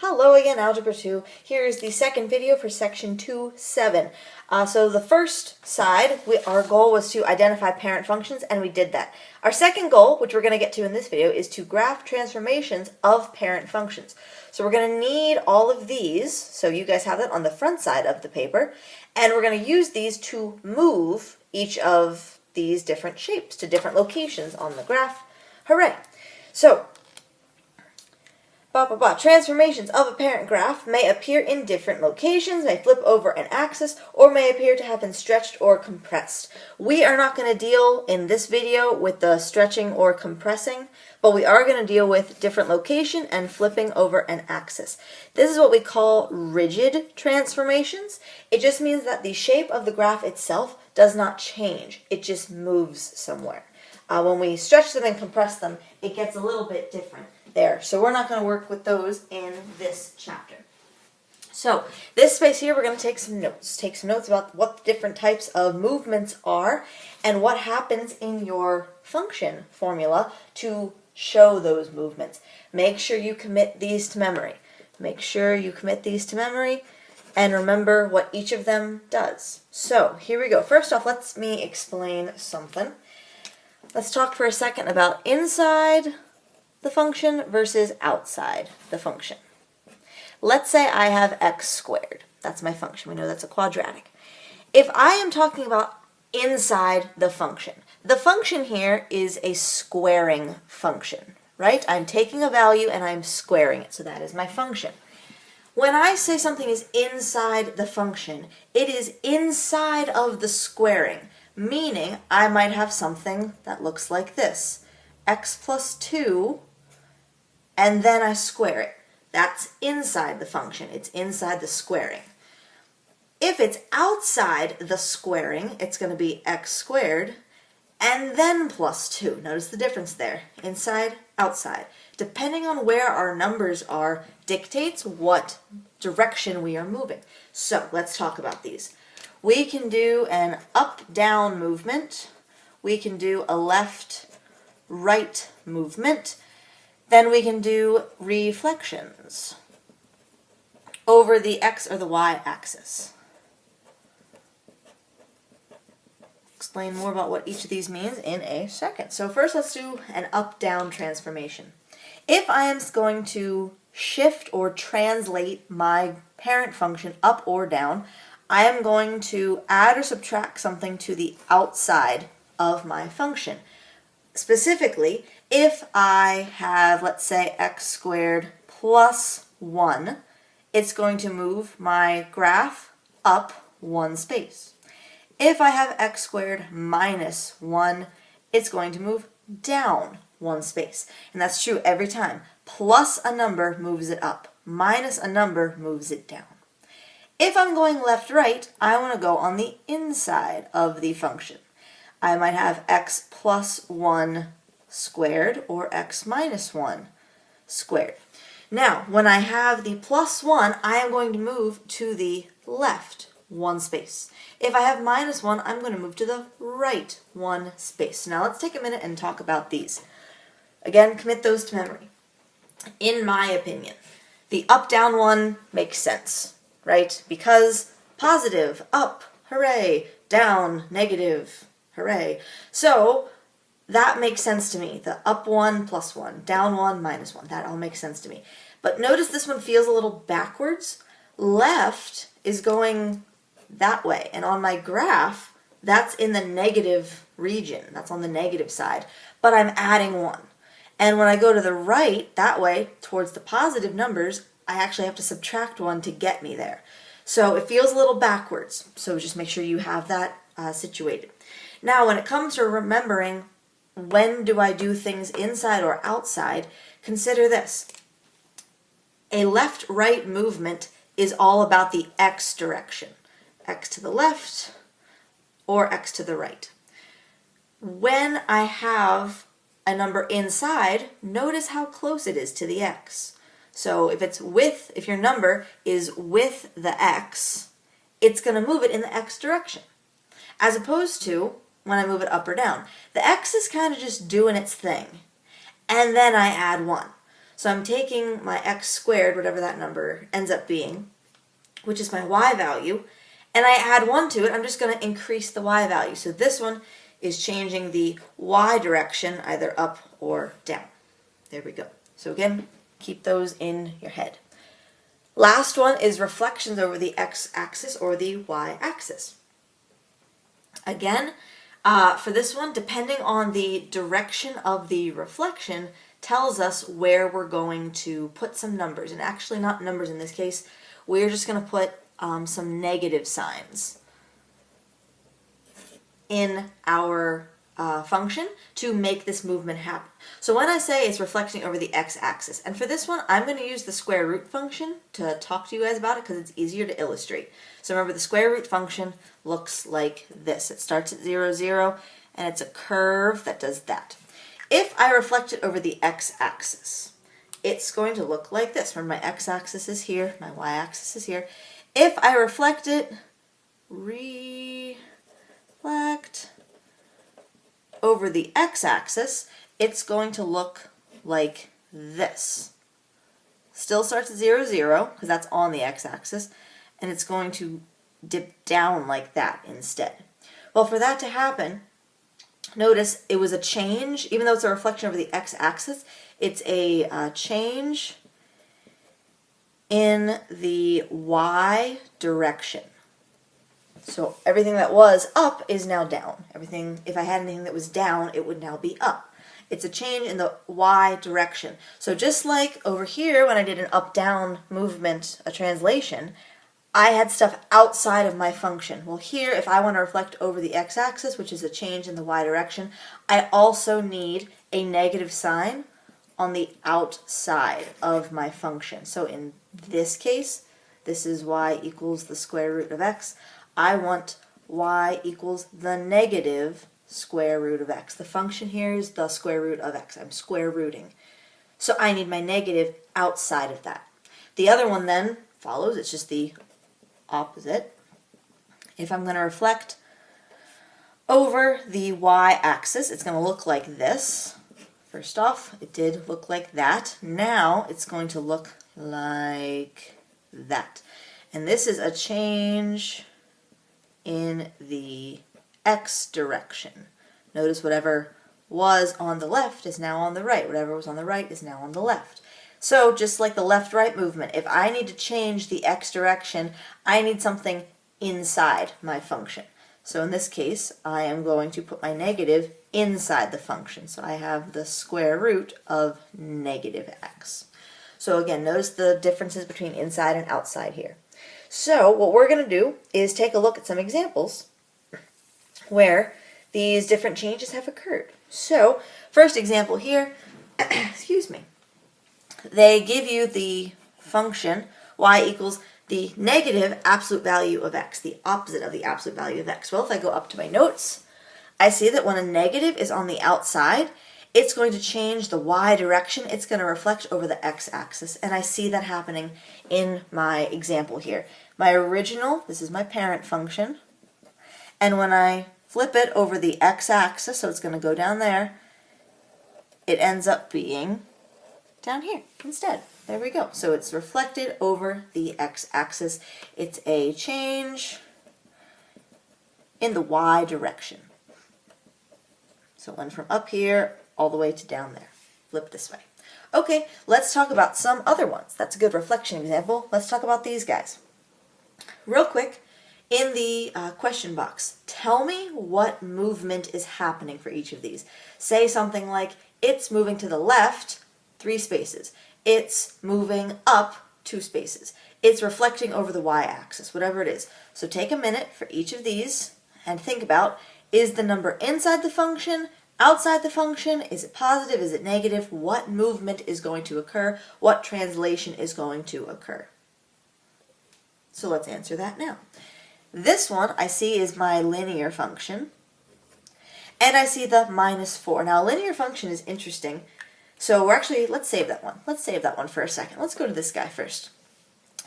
Hello again, Algebra 2. Here is the second video for section 2.7. So the first side, our goal was to identify parent functions, and we did that. Our second goal, which we're going to get to in this video, is to graph transformations of parent functions. So we're going to need all of these, so you guys have that on the front side of the paper, and we're going to use these to move each of these different shapes to different locations on the graph. Hooray! So, transformations of a parent graph may appear in different locations, may flip over an axis, or may appear to have been stretched or compressed. We are not going to deal in this video with the stretching or compressing, but we are going to deal with different location and flipping over an axis. This is what we call rigid transformations. It just means that the shape of the graph itself does not change. It just moves somewhere. When we stretch them and compress them, it gets a little bit different there. So we're not going to work with those in this chapter. So this space here, we're going to take some notes. Take some notes about what the different types of movements are and what happens in your function formula to show those movements. Make sure you commit these to memory. Make sure you commit these to memory and remember what each of them does. So here we go. First off, let me explain something. Let's talk for a second about inside the function versus outside the function. Let's say I have x squared. That's my function. We know that's a quadratic. If I am talking about inside the function here is a squaring function, right? I'm taking a value and I'm squaring it, so that is my function. When I say something is inside the function, it is inside of the squaring, meaning I might have something that looks like this. X plus 2, and then I square it. That's inside the function. It's inside the squaring. If it's outside the squaring, it's going to be x squared, and then plus 2. Notice the difference there. Inside, outside. Depending on where our numbers are, dictates what direction we are moving. So let's talk about these. We can do an up-down movement. We can do a left-right movement. Then we can do reflections over the x or the y axis. Explain more about what each of these means in a second. So first let's do an up-down transformation. If I am going to shift or translate my parent function up or down, I am going to add or subtract something to the outside of my function. Specifically, if I have, let's say, x squared plus 1, it's going to move my graph up one space. If I have x squared minus 1, it's going to move down one space. And that's true every time. Plus a number moves it up. Minus a number moves it down. If I'm going left-right, I want to go on the inside of the function. I might have x plus 1 squared or x minus 1 squared. Now, when I have the plus 1, I am going to move to the left one space. If I have minus 1, I'm going to move to the right one space. Now let's take a minute and talk about these. Again, commit those to memory. In my opinion, the up-down one makes sense, right? Because positive, up, hooray, down, negative, hooray. So that makes sense to me. The up 1 plus 1, down 1 minus 1. That all makes sense to me. But notice this one feels a little backwards. Left is going that way. And on my graph, that's in the negative region. That's on the negative side. But I'm adding 1. And when I go to the right, that way, towards the positive numbers, I actually have to subtract 1 to get me there. So it feels a little backwards. So just make sure you have that situated. Now, when it comes to remembering when do I do things inside or outside, consider this. A left-right movement is all about the x direction. X to the left or x to the right. When I have a number inside, notice how close it is to the x. So if your number is with the x, it's going to move it in the x direction. As opposed to when I move it up or down. The x is kind of just doing its thing. And then I add 1. So I'm taking my x squared, whatever that number ends up being, which is my y value, and I add 1 to it. I'm just going to increase the y value. So this one is changing the y direction, either up or down. There we go. So again, keep those in your head. Last one is reflections over the x-axis or the y-axis. Again, for this one, depending on the direction of the reflection, tells us where we're going to put some numbers. And actually not numbers in this case, we're just going to put some negative signs in our function to make this movement happen. So when I say it's reflecting over the x-axis, and for this one, I'm going to use the square root function to talk to you guys about it because it's easier to illustrate. So remember, the square root function looks like this. It starts at 0, 0, and it's a curve that does that. If I reflect it over the x-axis, it's going to look like this. Remember, my x-axis is here, my y-axis is here. If I reflect it, reflect over the x-axis, it's going to look like this. Still starts at 0, 0, because that's on the x-axis, and it's going to dip down like that instead. Well, for that to happen, notice it was a change, even though it's a reflection over the x-axis, it's a change in the y direction. So everything that was up is now down. Everything, if I had anything that was down, it would now be up. It's a change in the y direction. So just like over here when I did an up-down movement, a translation, I had stuff outside of my function. Well, here, if I want to reflect over the x-axis, which is a change in the y direction, I also need a negative sign on the outside of my function. So in this case, this is y equals the square root of x. I want y equals the negative square root of x. The function here is the square root of x. I'm square rooting. So I need my negative outside of that. The other one then follows. It's just the opposite. If I'm going to reflect over the y-axis, it's going to look like this. First off, it did look like that. Now it's going to look like that. And this is a change in the x direction. Notice whatever was on the left is now on the right. Whatever was on the right is now on the left. So just like the left-right movement, if I need to change the x direction, I need something inside my function. So in this case, I am going to put my negative inside the function. So I have the square root of negative x. So again, notice the differences between inside and outside here. So what we're going to do is take a look at some examples where these different changes have occurred. So first example here, excuse me, they give you the function y equals the negative absolute value of x, the opposite of the absolute value of x. Well, if I go up to my notes, I see that when a negative is on the outside, it's going to change the y direction. It's going to reflect over the x-axis, and I see that happening in my example here. My original, this is my parent function, and when I flip it over the x-axis, so it's going to go down there, it ends up being down here instead. There we go. So it's reflected over the x-axis. It's a change in the y direction. So it went from up here all the way to down there. Flip this way. Okay, let's talk about some other ones. That's a good reflection example. Let's talk about these guys. Real quick, in the question box, tell me what movement is happening for each of these. Say something like, it's moving to the left, 3 spaces. It's moving up 2 spaces. It's reflecting over the y-axis, whatever it is. So take a minute for each of these and think about, is the number inside the function, outside the function? Is it positive? Is it negative? What movement is going to occur? What translation is going to occur? So let's answer that now. This one I see is my linear function, and I see the -4. Now, a linear function is interesting. So let's save that one. Let's save that one for a second. Let's go to this guy first.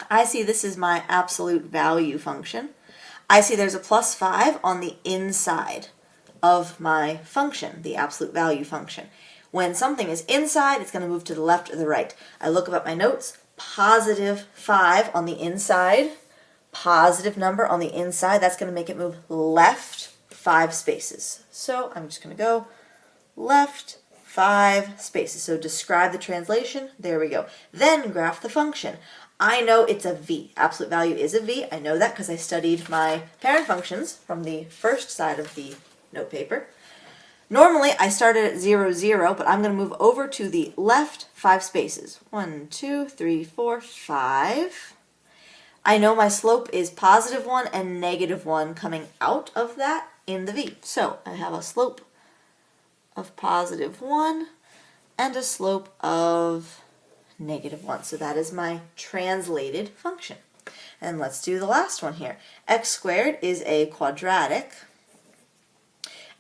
I see this is my absolute value function. I see there's a +5 on the inside of my function, the absolute value function. When something is inside, it's going to move to the left or the right. I look up at my notes, positive 5 on the inside, positive number on the inside. That's going to make it move left 5 spaces. So I'm just going to go left 5 spaces. So describe the translation. There we go. Then graph the function. I know it's a v. Absolute value is a v. I know that because I studied my parent functions from the first side of the note paper. Normally, I started at 0, 0, but I'm going to move over to the left 5 spaces. 1, 2, 3, 4, 5. I know my slope is positive 1 and negative 1 coming out of that in the v. So I have a slope of positive 1 and a slope of negative 1. So that is my translated function. And let's do the last one here. X squared is a quadratic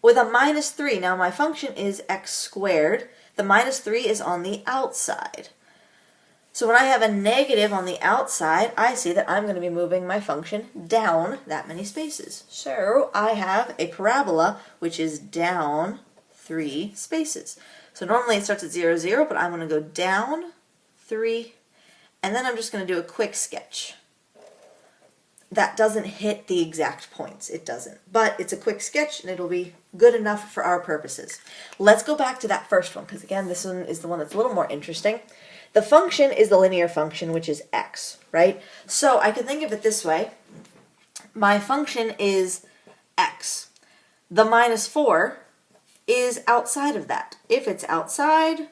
with a minus 3. Now my function is x squared. The minus 3 is on the outside. So when I have a negative on the outside, I see that I'm going to be moving my function down that many spaces. So I have a parabola which is down 3 spaces. So normally it starts at 0, 0, but I'm going to go down 3, and then I'm just going to do a quick sketch. That doesn't hit the exact points. It doesn't. But it's a quick sketch, and it'll be good enough for our purposes. Let's go back to that first one, because again, this one is the one that's a little more interesting. The function is the linear function, which is x, right? So I can think of it this way. My function is x. The minus 4 is outside of that. If it's outside,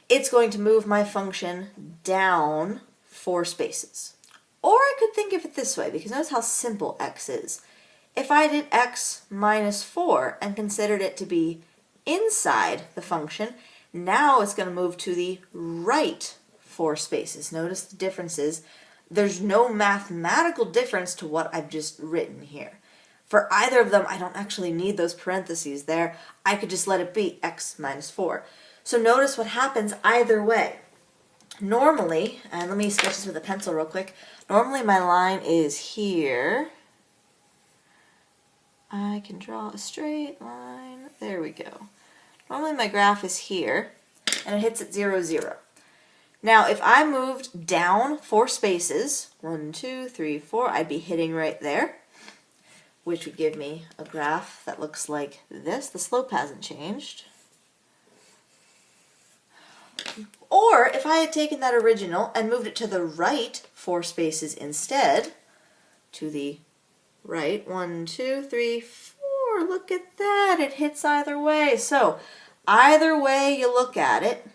it's going to move my function down 4 spaces. Or I could think of it this way, because notice how simple x is. If I did x minus 4 and considered it to be inside the function, now it's going to move to the right 4 spaces. Notice the differences. There's no mathematical difference to what I've just written here. For either of them, I don't actually need those parentheses there. I could just let it be x minus 4. So notice what happens either way. Normally, and let me sketch this with a pencil real quick. Normally my line is here. I can draw a straight line. There we go. Normally my graph is here, and it hits at 0, 0. Now if I moved down 4 spaces, 1, 2, 3, 4, I'd be hitting right there, which would give me a graph that looks like this. The slope hasn't changed. Or if I had taken that original and moved it to the right 4 spaces instead, to the right, 1, 2, 3, 4, look at that, it hits either way. So either way you look at it,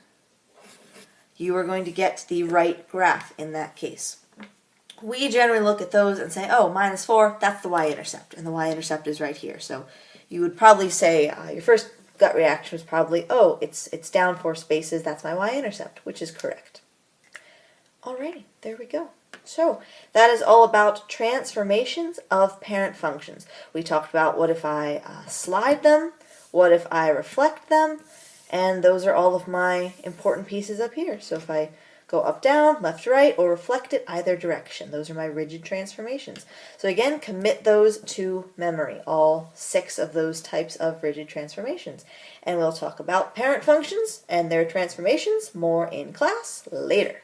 you are going to get the right graph in that case. We generally look at those and say, oh, minus 4, that's the y-intercept, and the y-intercept is right here. So you would probably say your first gut reaction was probably, oh, it's down 4 spaces, that's my y-intercept, which is correct. Alrighty, there we go. So that is all about transformations of parent functions. We talked about what if I slide them, what if I reflect them, and those are all of my important pieces up here. So if I go up, down, left, right, or reflect it either direction. Those are my rigid transformations. So again, commit those to memory, all 6 of those types of rigid transformations. And we'll talk about parent functions and their transformations more in class later.